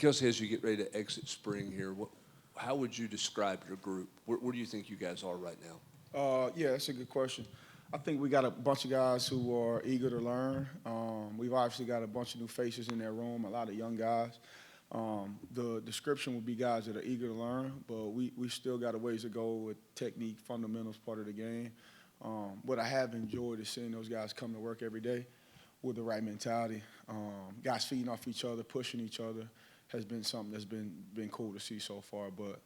Kelsey, as you get ready to exit spring here, how would you describe your group? Where do you think you guys are right now? Yeah, that's a good question. I think we got a bunch of guys who are eager to learn. We've obviously got a bunch of new faces in that room, a lot of young guys. The description would be guys that are eager to learn, but we still got a ways to go with technique, fundamentals part of the game. What I have enjoyed is seeing those guys come to work every day with the right mentality. Guys feeding off each other, pushing each other has been something that's been cool to see so far. But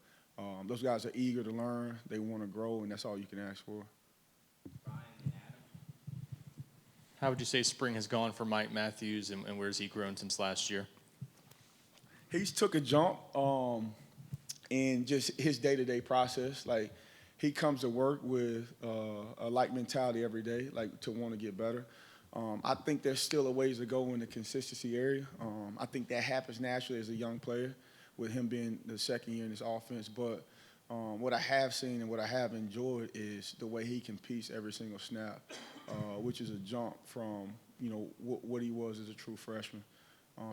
those guys are eager to learn. They want to grow, and that's all you can ask for. How would you say spring has gone for Mike Matthews, and where's he grown since last year? He's took a jump in just his day-to-day process. Like, he comes to work with a like mentality every day, like to want to get better. I think there's still a ways to go in the consistency area. I think that happens naturally as a young player with him being the second year in his offense. But what I have seen and what I have enjoyed is the way he competes every single snap, which is a jump from, what he was as a true freshman.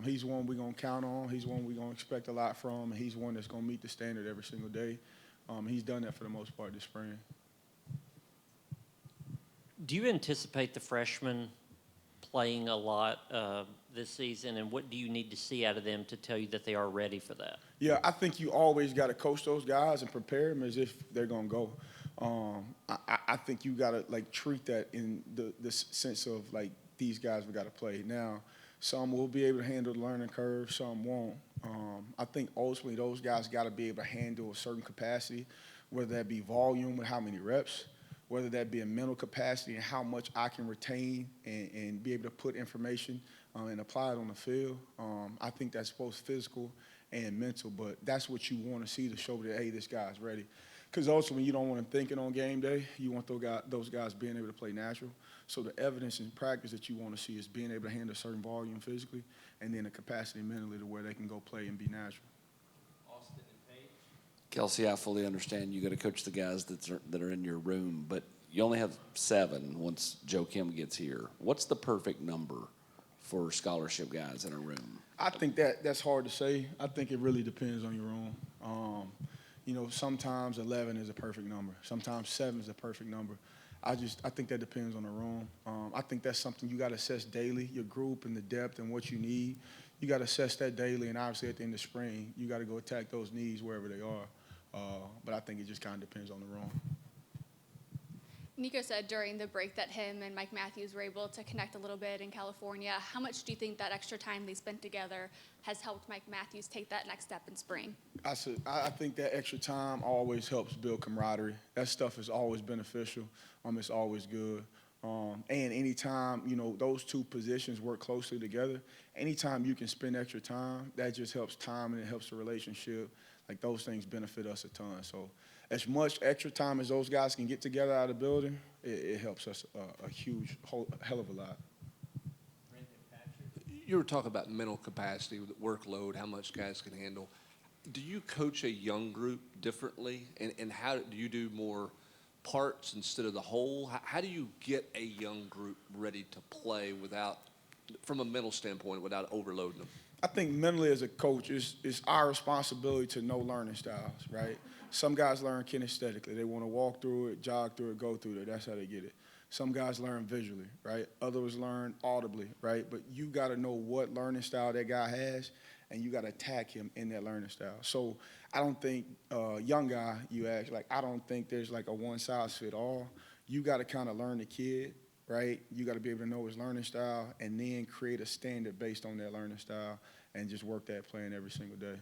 He's one we're going to count on. He's one we're going to expect a lot from. And he's one that's going to meet the standard every single day. He's done that for the most part this spring. Do you anticipate the freshmen playing a lot this season, and what do you need to see out of them to tell you that they are ready for that? Yeah, I think you always got to coach those guys and prepare them as if they're going to go. I think you got to, treat that in the sense of, these guys we got to play. Now, some will be able to handle the learning curve, some won't. I think ultimately those guys got to be able to handle a certain capacity, whether that be volume with how many reps, whether that be a mental capacity and how much I can retain and be able to put information and apply it on the field. I think that's both physical and mental, but that's what you want to see to show that, hey, this guy's ready. Because ultimately, you don't want him thinking on game day. You want those guys being able to play natural. So the evidence in practice that you want to see is being able to handle a certain volume physically and then the capacity mentally to where they can go play and be natural. Kelsey, I fully understand you got to coach the guys that are in your room, but you only have 7 once Joe Kim gets here. What's the perfect number for scholarship guys in a room? I think that's hard to say. I think it really depends on your room. Sometimes 11 is a perfect number. Sometimes 7 is a perfect number. I think that depends on the room. I think that's something you got to assess daily, your group and the depth and what you need. You got to assess that daily, and obviously at the end of spring, you got to go attack those needs wherever they are. But I think it just kind of depends on the room. Nico said during the break that him and Mike Matthews were able to connect a little bit in California. How much do you think that extra time they spent together has helped Mike Matthews take that next step in spring? I think that extra time always helps build camaraderie. That stuff is always beneficial. It's always good. And anytime, those two positions work closely together, anytime you can spend extra time, that just helps time and it helps the relationship. Those things benefit us a ton. So as much extra time as those guys can get together out of the building, it helps us a huge, hell of a lot. You were talking about mental capacity, with workload, how much guys can handle. Do you coach a young group differently? And how do you do more parts instead of the whole? How do you get a young group ready to play from a mental standpoint, without overloading them? I think mentally as a coach, it's our responsibility to know learning styles, right? Some guys learn kinesthetically. They want to walk through it, jog through it, go through it. That's how they get it. Some guys learn visually, right? Others learn audibly, right? But you got to know what learning style that guy has, and you got to attack him in that learning style. So I don't think, young guy, you ask, I don't think there's a one-size-fit-all. You got to kind of learn the kid, right? You got to be able to know his learning style and then create a standard based on that learning style and just work that plan every single day.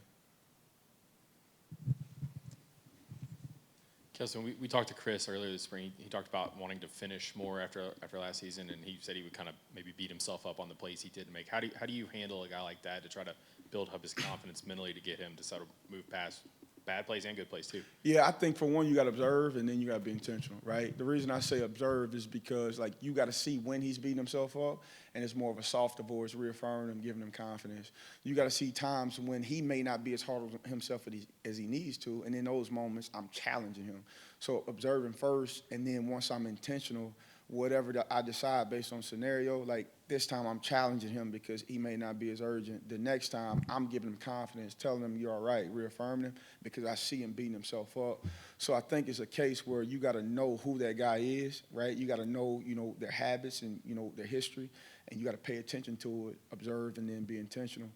Kelsey, we talked to Chris earlier this spring. He talked about wanting to finish more after last season, and he said he would kind of maybe beat himself up on the plays he didn't make. How do you handle a guy like that to try to build up his confidence mentally to get him to sort of move past bad plays and good plays too? Yeah, I think for one, you got to observe, and then you got to be intentional, right? The reason I say observe is because, you got to see when he's beating himself up, and it's more of a softer voice, reaffirming him, giving him confidence. You got to see times when he may not be as hard on himself as he needs to, and in those moments, I'm challenging him. So observing first, and then once I'm intentional whatever I decide based on scenario, like this time I'm challenging him because he may not be as urgent. The next time I'm giving him confidence, telling him you're all right, reaffirming him because I see him beating himself up. So I think it's a case where you got to know who that guy is, right? You got to know, their habits and, their history, and you got to pay attention to it, observe, and then be intentional.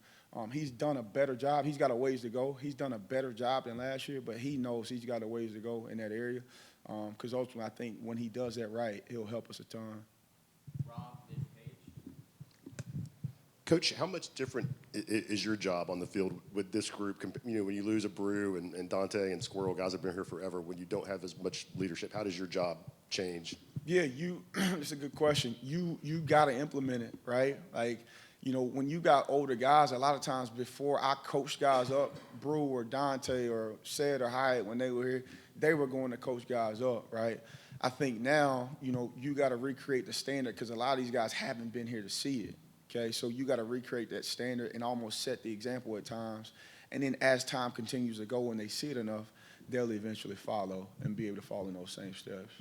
He's done a better job. He's got a ways to go. He's done a better job than last year, but he knows he's got a ways to go in that area. Because ultimately, I think when he does that right, he'll help us a ton. Coach, how much different is your job on the field with this group? When you lose a Brew and Dante and Squirrel, guys have been here forever, when you don't have as much leadership, how does your job change? Yeah, it's a good question. You got to implement it, right? Like, when you got older guys, a lot of times before I coached guys up, Brew or Dante or Sed or Hyatt, when they were here, they were going to coach guys up, right? I think now, you got to recreate the standard because a lot of these guys haven't been here to see it, okay? So you got to recreate that standard and almost set the example at times. And then as time continues to go and they see it enough, they'll eventually follow and be able to follow in those same steps.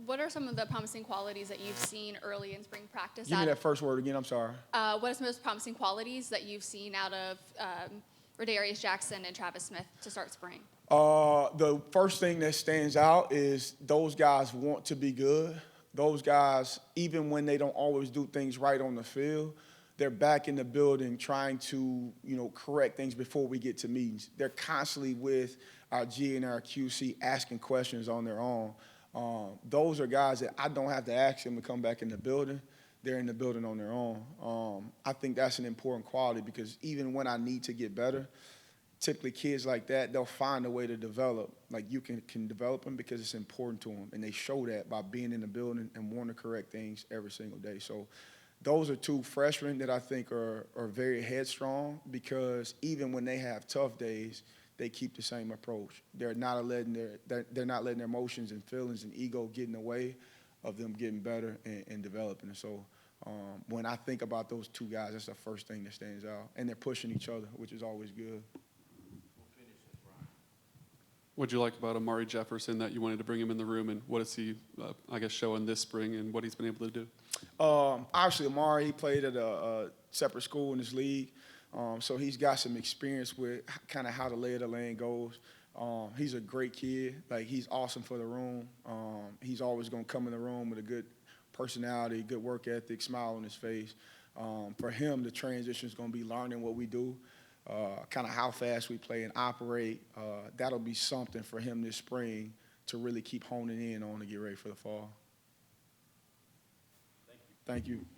What are some of the promising qualities that you've seen early in spring practice? Give me that first word again, I'm sorry. What are some of those promising qualities that you've seen out of Rodarius Jackson and Travis Smith to start spring? The first thing that stands out is those guys want to be good. Those guys, even when they don't always do things right on the field, they're back in the building trying to, correct things before we get to meetings. They're constantly with our G and our QC asking questions on their own. Those are guys that I don't have to ask them to come back in the building. They're in the building on their own. I think that's an important quality because even when I need to get better, typically kids like that, they'll find a way to develop. Like you can develop them because it's important to them. And they show that by being in the building and wanting to correct things every single day. So those are two freshmen that I think are very headstrong because even when they have tough days, they keep the same approach. They're not letting their emotions and feelings and ego get in the way of them getting better and developing. And so when I think about those two guys, that's the first thing that stands out. And they're pushing each other, which is always good. What did you like about Amari Jefferson that you wanted to bring him in the room, and what is he, showing this spring and what he's been able to do? Obviously, Amari, he played at a separate school in this league. So he's got some experience with kind of how the lay of the land goes. He's a great kid. Like, he's awesome for the room. He's always going to come in the room with a good personality, good work ethic, smile on his face. For him, the transition is going to be learning what we do, kind of how fast we play and operate. That'll be something for him this spring to really keep honing in on to get ready for the fall. Thank you.